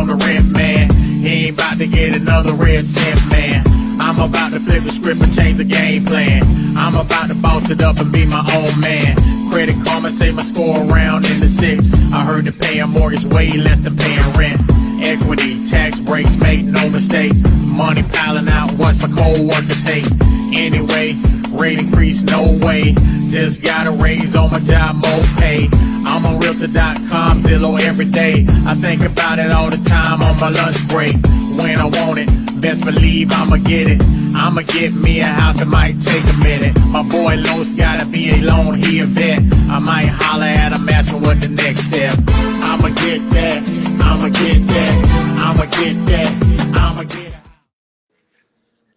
on the rent, man. He ain't about to get another red cent, man. I'm about to flip the script and change the game plan. I'm about to boss it up and be my own man. Credit Karma say my score around in the six. I heard that paying mortgage way less than paying rent. Equity, tax breaks, make no mistakes. Money piling out, watch my co-workers hate. Anyway, rate increase, no way. Just got a raise on my job, more pay. I'm on Realtor.com, Zillow every day. I think about it all the time on my lunch break. When I want it, best believe I'ma get it. I'ma get me a house, it might take a minute. My boy Los gotta be alone, he a vet. I might holler at him, asking what the next step. I'ma get that, I'ma get that, I'ma get that, I'ma get it.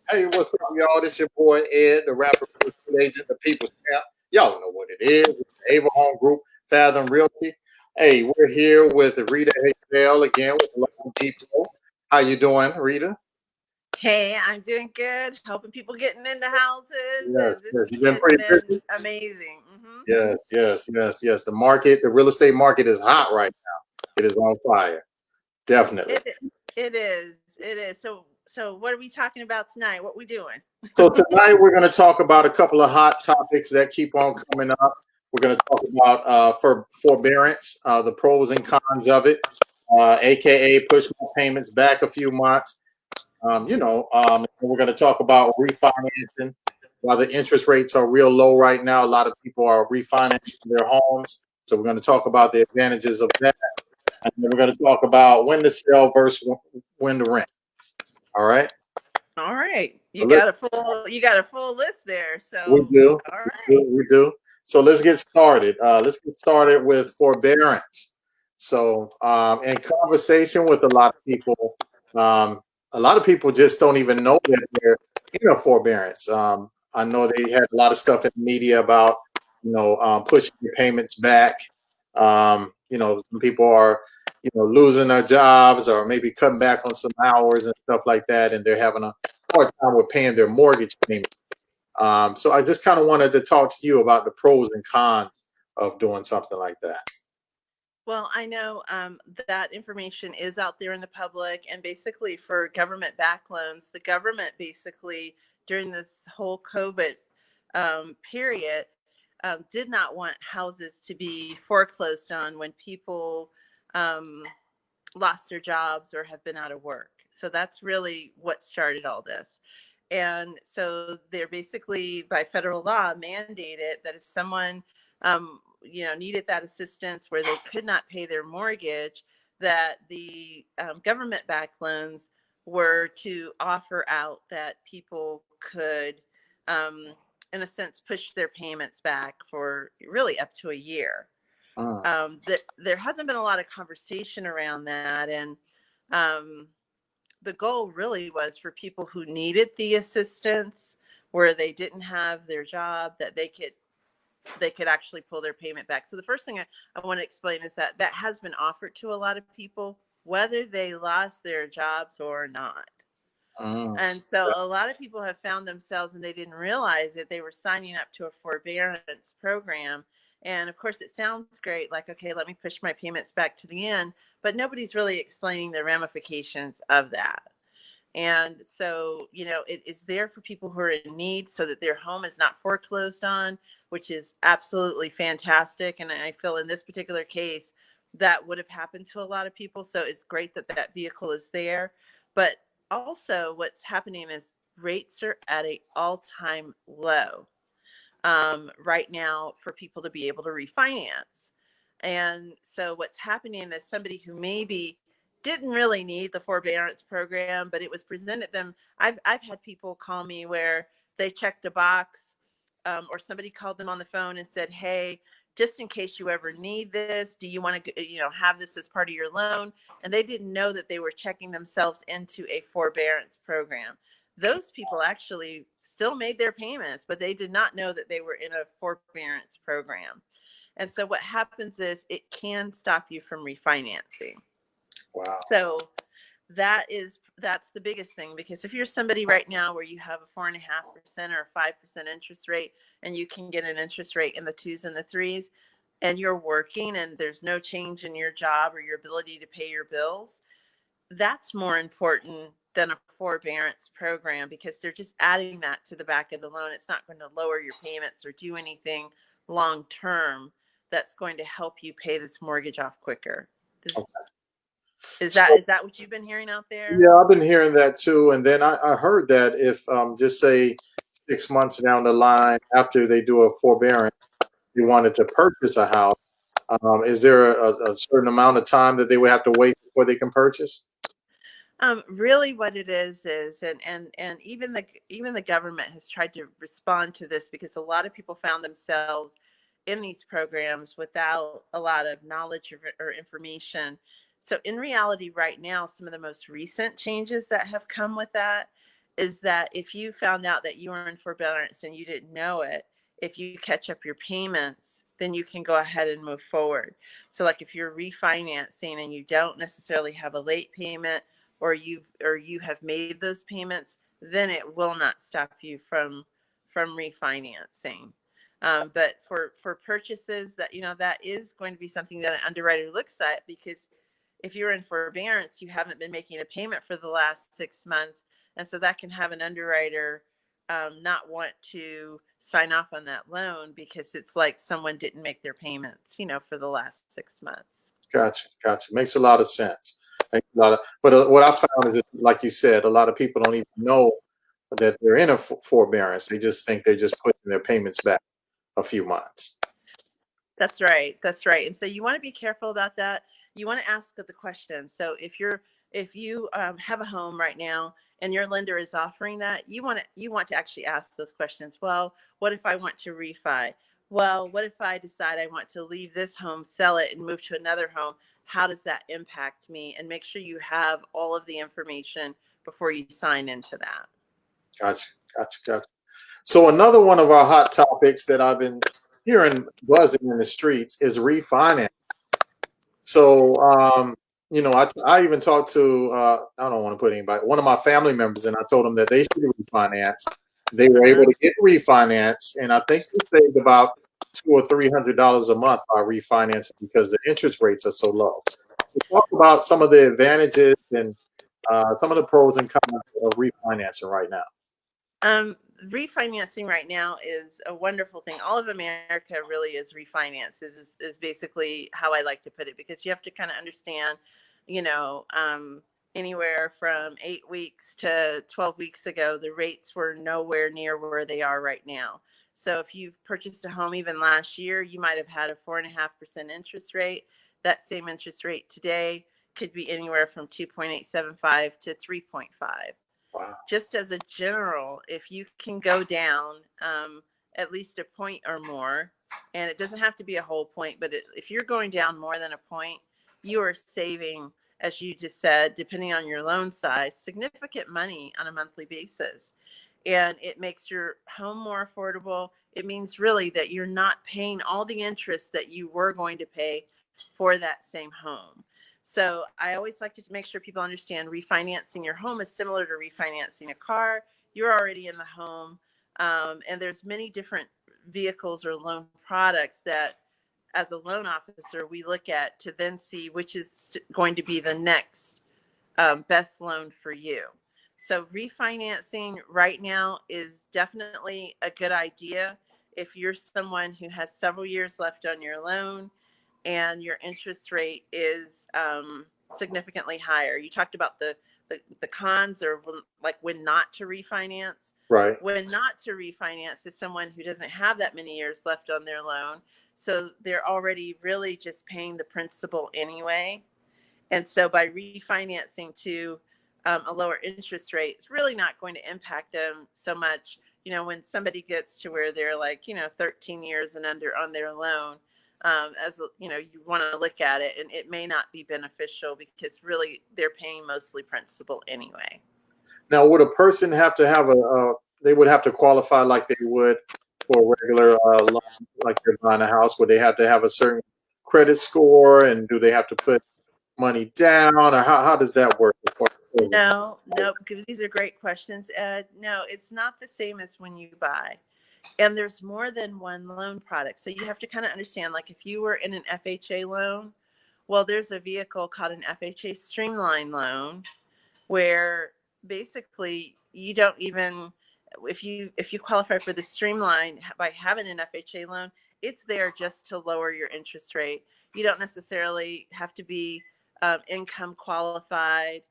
Hey, what's up, y'all? This your boy Ed, the rapper, real estate agent, the people's champ. Y'all know what it is. It's the Averhome Group, Fathom Realty. Hey, we're here with Rita Hale again with Local Depot. How you doing, Rita? Hey, I'm doing good. Helping people getting into houses. Yes, This yes. week You've been has pretty been busy. amazing. Yes, yes, yes, yes. The market, the real estate market is hot right now. It is on fire. Definitely. It is. It is. So what are we talking about tonight? What we doing? So tonight we're going to talk about a couple of hot topics that keep on coming up. We're going to talk about forbearance, the pros and cons of it, aka push my payments back a few months. We're going to talk about refinancing. While the interest rates are real low right now, a lot of people are refinancing their homes. So we're going to talk about the advantages of that. And then we're going to talk about when to sell versus when to rent. All right. All right. You got a full list there. So We do. all right. We do. So let's get started. Let's get started with forbearance. So in conversation with a lot of people just don't even know that they're in a forbearance. I know they had a lot of stuff in the media about, pushing your payments back. Some people are, losing their jobs or maybe cutting back on some hours and stuff like that, and they're having a hard time with paying their mortgage payment. So I just kind of wanted to talk to you about the pros and cons of doing something like that. Well, I know that information is out there in the public, and basically for government-backed loans, the government basically during this whole COVID period did not want houses to be foreclosed on when people lost their jobs or have been out of work. So that's really what started all this. And so they're basically by federal law mandated that if someone needed that assistance where they could not pay their mortgage, that the government-backed loans were to offer out that people could in a sense push their payments back for really up to a year. There hasn't been a lot of conversation around that, and the goal really was for people who needed the assistance where they didn't have their job, that they could actually pull their payment back. So the first thing I want to explain is that has been offered to a lot of people, whether they lost their jobs or not. And so a lot of people have found themselves, and they didn't realize that they were signing up to a forbearance program. And of course, it sounds great, like, okay, let me push my payments back to the end, but nobody's really explaining the ramifications of that. And so, it's there for people who are in need so that their home is not foreclosed on, which is absolutely fantastic. And I feel in this particular case, that would have happened to a lot of people. So it's great that that vehicle is there. But also what's happening is rates are at an all-time low right now for people to be able to refinance. And so what's happening is somebody who maybe didn't really need the forbearance program, but it was presented them. I've had people call me where they checked a box or somebody called them on the phone and said, hey, just in case you ever need this, do you want to, have this as part of your loan? And they didn't know that they were checking themselves into a forbearance program. Those people actually still made their payments, but they did not know that they were in a forbearance program. And so what happens is it can stop you from refinancing. Wow. So that's the biggest thing, because if you're somebody right now where you have a 4.5% or 5% interest rate, and you can get an interest rate in the 2s and the 3s, and you're working and there's no change in your job or your ability to pay your bills, that's more important than a forbearance program, because they're just adding that to the back of the loan. It's not going to lower your payments or do anything long term that's going to help you pay this mortgage off quicker. Is So, that what you've been hearing out there? yeah, I've been hearing that too. And then I heard that if just say 6 months down the line after they do a forbearance, you wanted to purchase a house, is there a certain amount of time that they would have to wait before they can purchase? Really what it is, and even the government has tried to respond to this, because a lot of people found themselves in these programs without a lot of knowledge or information. So in reality, right now, some of the most recent changes that have come with that is that if you found out that you were in forbearance and you didn't know it, if you catch up your payments, then you can go ahead and move forward. So like if you're refinancing and you don't necessarily have a late payment, or you have made those payments, then it will not stop you from refinancing. But for purchases, that that is going to be something that an underwriter looks at, because if you're in forbearance, you haven't been making a payment for the last 6 months, and so that can have an underwriter not want to sign off on that loan, because it's like someone didn't make their payments, for the last 6 months. Gotcha, gotcha. Makes a lot of sense. Makes a lot of, but what I found is that, like you said, a lot of people don't even know that they're in a forbearance. They just think they're just putting their payments back a few months. That's right. That's right. And so you want to be careful about that. You want to ask the question. So if you have a home right now and your lender is offering that, you want to actually ask those questions. Well, what if I want to refi? Well, what if I decide I want to leave this home, sell it, and move to another home? How does that impact me? And make sure you have all of the information before you sign into that. Gotcha, gotcha, gotcha. So another one of our hot topics that I've been hearing buzzing in the streets is refinance. So, I even talked to, I don't want to put anybody, one of my family members, and I told them that they should refinance. They were able Uh-huh. to get refinance, and I think they saved about $200 or $300 a month by refinancing because the interest rates are so low. So, talk about some of the advantages and some of the pros and cons of refinancing right now. Um, Refinancing right now is a wonderful thing. All of America really is refinance, is basically how I like to put it, because you have to kind of understand, you know, anywhere from 8 weeks to 12 weeks ago, the rates were nowhere near where they are right now. So if you've purchased a home even last year, you might have had a 4.5% interest rate. That same interest rate today could be anywhere from 2.875 to 3.5. Wow. Just as a general, if you can go down at least a point or more, and it doesn't have to be a whole point, but if you're going down more than a point, you are saving, as you just said, depending on your loan size, significant money on a monthly basis. And it makes your home more affordable. It means really that you're not paying all the interest that you were going to pay for that same home. So I always like to make sure people understand refinancing your home is similar to refinancing a car. You're already in the home, and there's many different vehicles or loan products that, as a loan officer, we look at to then see which is going to be the next best loan for you. So refinancing right now is definitely a good idea if you're someone who has several years left on your loan and your interest rate is significantly higher. You talked about the cons, or like when not to refinance. Right. When not to refinance is someone who doesn't have that many years left on their loan. So they're already really just paying the principal anyway. And so by refinancing to a lower interest rate, it's really not going to impact them so much. When somebody gets to where they're like, 13 years and under on their loan, you want to look at it, and it may not be beneficial because really they're paying mostly principal anyway. Now, would a person have to have they would have to qualify like they would for a regular loan, like they're buying a house? Would they have to have a certain credit score, and do they have to put money down, or how does that work? No, because these are great questions, Ed. No, it's not the same as when you buy. And there's more than one loan product. So you have to kind of understand, like if you were in an FHA loan Well, there's a vehicle called an FHA Streamline loan where basically you don't even, if you qualify for the Streamline by having an FHA loan, it's there just to lower your interest rate. You don't necessarily have to be income qualified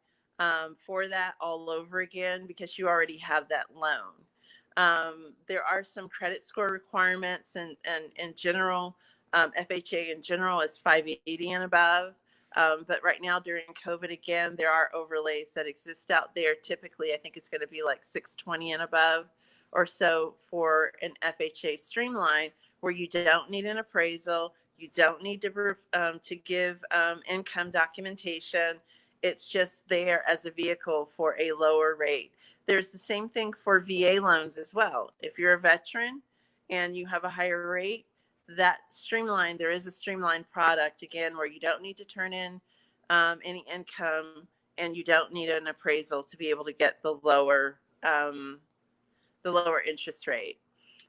for that all over again because you already have that loan. There are some credit score requirements, and in general, FHA in general is 580 and above. But right now during COVID, again, there are overlays that exist out there. Typically, I think it's going to be like 620 and above or so for an FHA Streamline, where you don't need an appraisal, you don't need to give income documentation. It's just there as a vehicle for a lower rate. There's the same thing for VA loans as well. If you're a veteran and you have a higher rate, that Streamline, there is a Streamline product again where you don't need to turn in any income and you don't need an appraisal to be able to get the lower interest rate.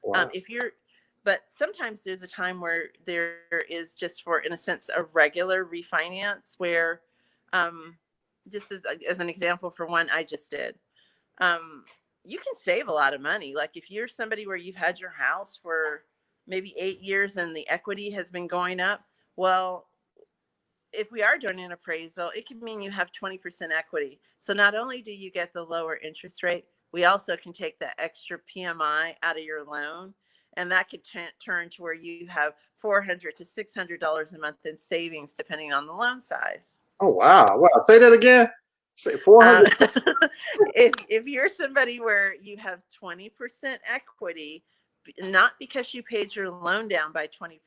Wow. But sometimes there's a time where there is just, for in a sense, a regular refinance where, just as an example for one I just did, you can save a lot of money. Like if you're somebody where you've had your house for maybe 8 years and the equity has been going up, well, if we are doing an appraisal, it could mean you have 20% equity. So not only do you get the lower interest rate, we also can take that extra PMI out of your loan, and that could turn to where you have $400 to $600 a month in savings, depending on the loan size. Oh, wow. Wow. Say that again. Say 400. If you're somebody where you have 20% equity, not because you paid your loan down by 20%,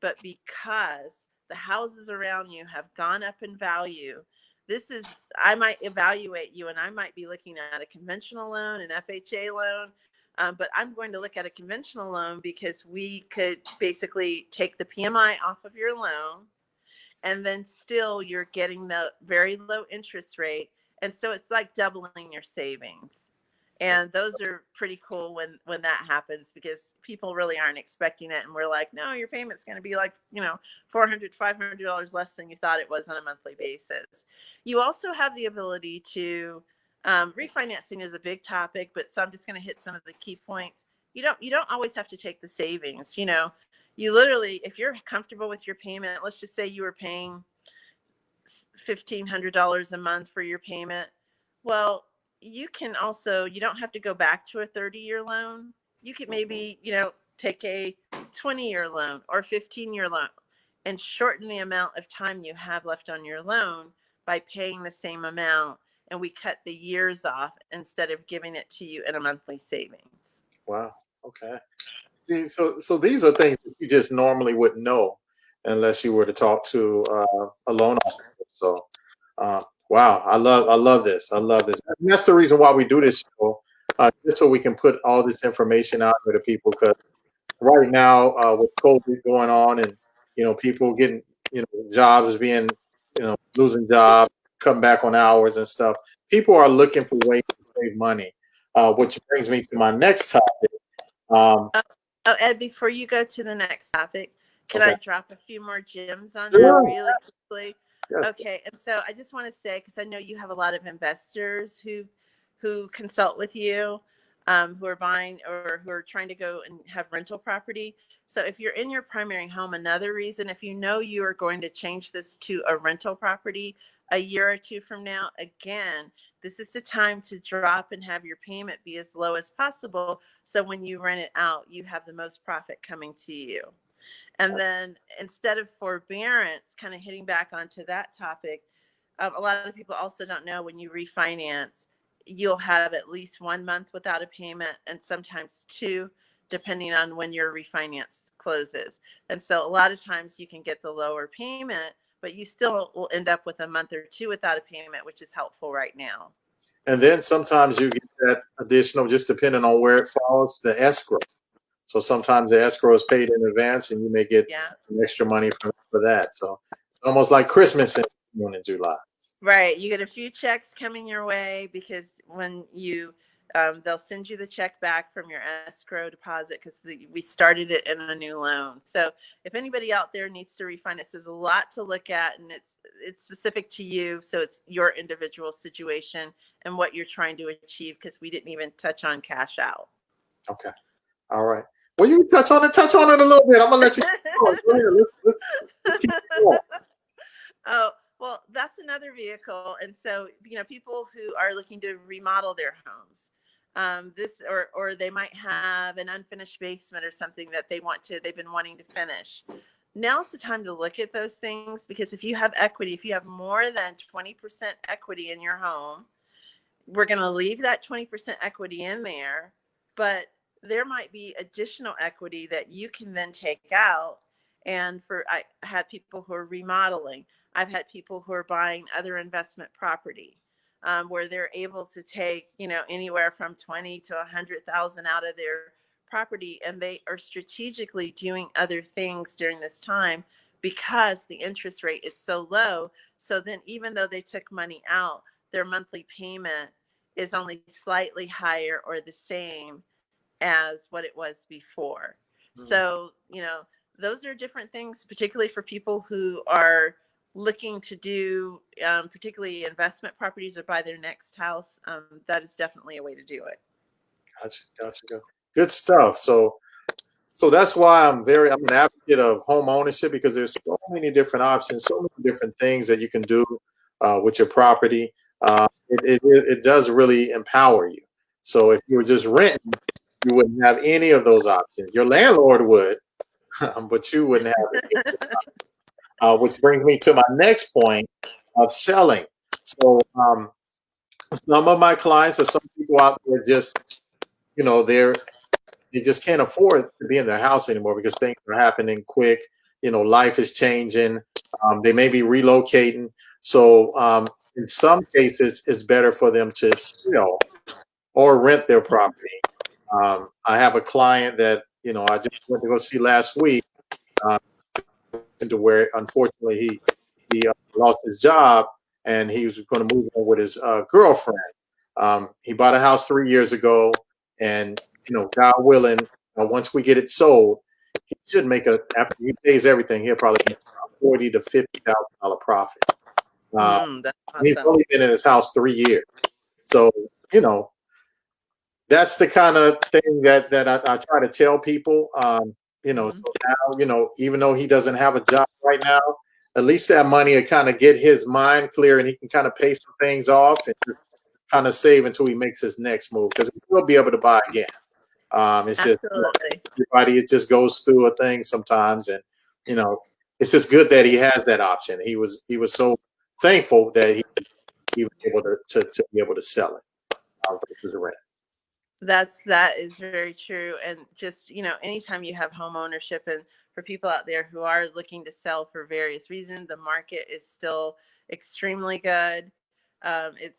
but because the houses around you have gone up in value, I might evaluate you and I might be looking at a conventional loan, an FHA loan, but I'm going to look at a conventional loan because we could basically take the PMI off of your loan, and then still you're getting the very low interest rate. And so it's like doubling your savings. And those are pretty cool when that happens, because people really aren't expecting it. And we're like, no, your payment's going to be like, $400, $500 less than you thought it was on a monthly basis. You also have the ability to, refinancing is a big topic, but so I'm just going to hit some of the key points. You don't always have to take the savings. You literally, if you're comfortable with your payment, let's just say you were paying $1,500 a month for your payment. Well, you don't have to go back to a 30-year loan. You could maybe, take a 20-year loan or 15-year loan and shorten the amount of time you have left on your loan by paying the same amount. And we cut the years off instead of giving it to you in a monthly savings. Wow. Okay. See, so these are things that you just normally wouldn't know unless you were to talk to a loan officer. So, wow, I love this. I love this. And that's the reason why we do this show, just so we can put all this information out there to people. Because right now, with COVID going on, and people getting jobs being losing jobs, cutting back on hours and stuff, people are looking for ways to save money. Which brings me to my next topic. Ed, before you go to the next topic, can I drop a few more gems on Sure. that really quickly? Yes. Okay, and so I just want to say, because I know you have a lot of investors who consult with you, who are buying or who are trying to go and have rental property. So if you're in your primary home, another reason, if you know you are going to change this to a rental property a year or two from now, again, this is the time to drop and have your payment be as low as possible. So when you rent it out, you have the most profit coming to you. And then instead of forbearance, kind of hitting back onto that topic, a lot of people also don't know, when you refinance, you'll have at least 1 month without a payment, and sometimes 2, depending on when your refinance closes. And so a lot of times you can get the lower payment, but you still will end up with a month or 2 without a payment, which is helpful right now. And then sometimes you get that additional, just depending on where it falls, the escrow. So sometimes the escrow is paid in advance, and you may get some extra money for that. So it's almost like Christmas in June and July. Right. You get a few checks coming your way, because when you They'll send you the check back from your escrow deposit because we started it in a new loan. So if anybody out there needs to refinance, there's a lot to look at, and it's specific to you. So it's your individual situation and what you're trying to achieve, because we didn't even touch on cash out. Okay. All right. Well, you touch on it a little bit. I'm gonna let you go. Go ahead. Let's keep going. Oh, well, that's another vehicle. And so, people who are looking to remodel their homes, or they might have an unfinished basement or something that they've been wanting to finish. Now's the time to look at those things, because if you have equity, if you have more than 20% equity in your home, we're going to leave that 20% equity in there, but there might be additional equity that you can then take out. And I had people who are remodeling. I've had people who are buying other investment property, where they're able to take, anywhere from 20 to 100,000 out of their property, and they are strategically doing other things during this time because the interest rate is so low. So then, even though they took money out, their monthly payment is only slightly higher or the same as what it was before. So, those are different things, particularly for people who are looking to do particularly investment properties or buy their next house. That is definitely a way to do it. Gotcha. Good stuff. So that's why I'm an advocate of home ownership, because there's so many different options, so many different things that you can do with your property. It does really empower you. So if you were just renting, you wouldn't have any of those options. Your landlord would, but you wouldn't have it. Which brings me to my next point of selling. So some of my clients, or some people out there, just they just can't afford to be in their house anymore because things are happening quick. Life is changing. They may be relocating. So in some cases, it's better for them to sell or rent their property. I have a client that I just went to go see last week, to where unfortunately he lost his job, and he was going to move in with his girlfriend. He bought a house 3 years ago, and God willing, once we get it sold, he should make after he pays everything, he'll probably make $40,000 to $50,000 profit. That's He's awesome. only been in his house 3 years, so that's the kind of thing that I try to tell people. So now, even though he doesn't have a job right now, at least that money will kind of get his mind clear, and he can kind of pay some things off and just kind of save until he makes his next move, because he will be able to buy again. It's just Absolutely. everybody, it just goes through a thing sometimes, and it's just good that he has that option. He was so thankful that he was able to be able to sell it versus rent. That is very true. And just, anytime you have home ownership, and for people out there who are looking to sell for various reasons, the market is still extremely good. It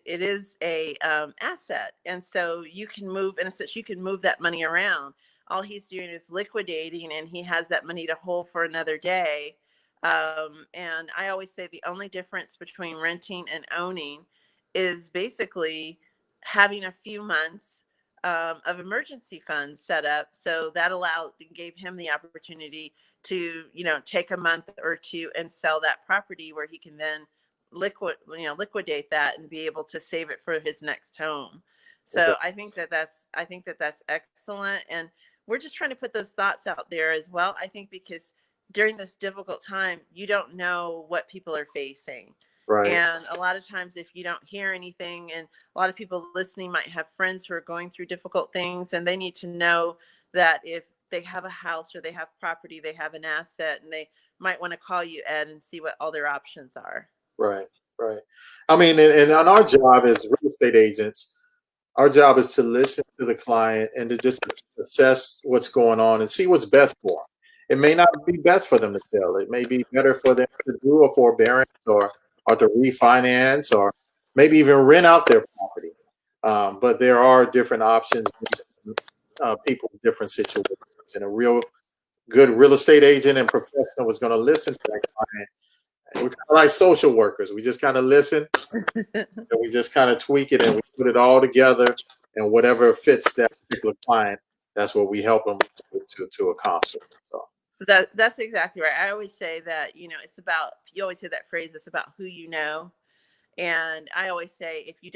is a asset, and so you can move, in a sense, you can move that money around. All he's doing is liquidating, and he has that money to hold for another day. And I always say the only difference between renting and owning is basically having a few months of emergency funds set up. So that gave him the opportunity to, take a month or two and sell that property, where he can then liquidate that and be able to save it for his next home. So I think that's excellent. And we're just trying to put those thoughts out there as well. I think because during this difficult time, you don't know what people are facing. Right. And a lot of times, if you don't hear anything, and a lot of people listening might have friends who are going through difficult things, and they need to know that if they have a house or they have property, they have an asset, and they might want to call you, Ed, and see what all their options are. Right. I mean, and on our job as real estate agents, our job is to listen to the client and to just assess what's going on and see what's best for them. It may not be best for them to sell. It may be better for them to do a forbearance, or to refinance, or maybe even rent out their property. But there are different options, people in different situations. And a real good real estate agent and professional was going to listen to that client. And we're kind of like social workers. We just kind of listen, and we just kind of tweak it, and we put it all together and whatever fits that particular client, that's what we help them to accomplish. So That's exactly right. I always say that, it's about, you always hear that phrase, it's about who you know. And I always say, if you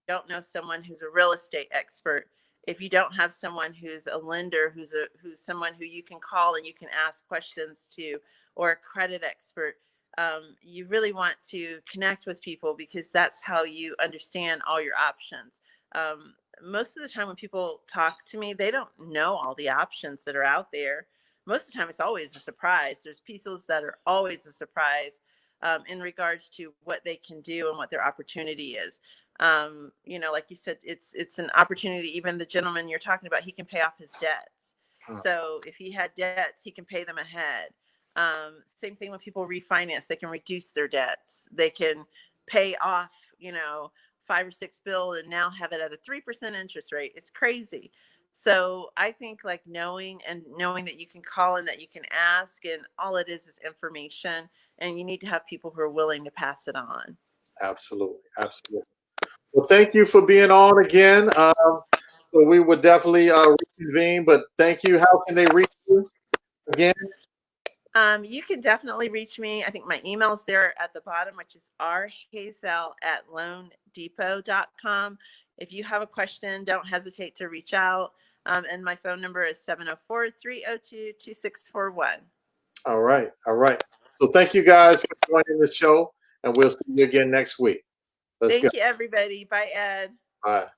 don't know someone who's a real estate expert, if you don't have someone who's a lender, who's someone who you can call and you can ask questions to, or a credit expert, you really want to connect with people, because that's how you understand all your options. Most of the time when people talk to me, they don't know all the options that are out there. Most of the time it's always a surprise. There's pieces that are always a surprise in regards to what they can do and what their opportunity is. Like you said, it's an opportunity. Even the gentleman you're talking about, he can pay off his debts. So if he had debts, he can pay them ahead. Same thing when people refinance, they can reduce their debts. They can pay off, 5 or 6 bill and now have it at a 3% interest rate. It's crazy. So I think like knowing that you can call and that you can ask, and all it is information, and you need to have people who are willing to pass it on. Absolutely. Well, thank you for being on again. So we would definitely reconvene, but thank you. How can they reach you again? You can definitely reach me. I think my email's there at the bottom, which is rhazel@loandepot.com. If you have a question, don't hesitate to reach out. And my phone number is 704-302-2641. All right. So thank you guys for joining the show, and we'll see you again next week. Thank you, everybody. Bye, Ed. Bye.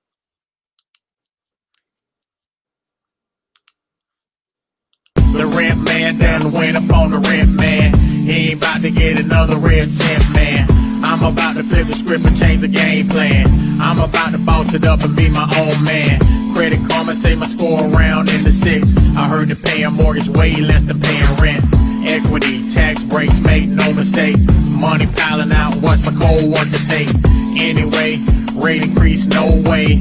The rent man done went up on the rent man. He ain't about to get another red cent, man. I'm about to flip the script and change the game plan. I'm about to boss it up and be my own man. Credit Karma say my score around in the 6. I heard that paying mortgage way less than paying rent. Equity, tax breaks, make no mistakes. Money piling out, watch my cold workers hate. Anyway, rate increase, no way.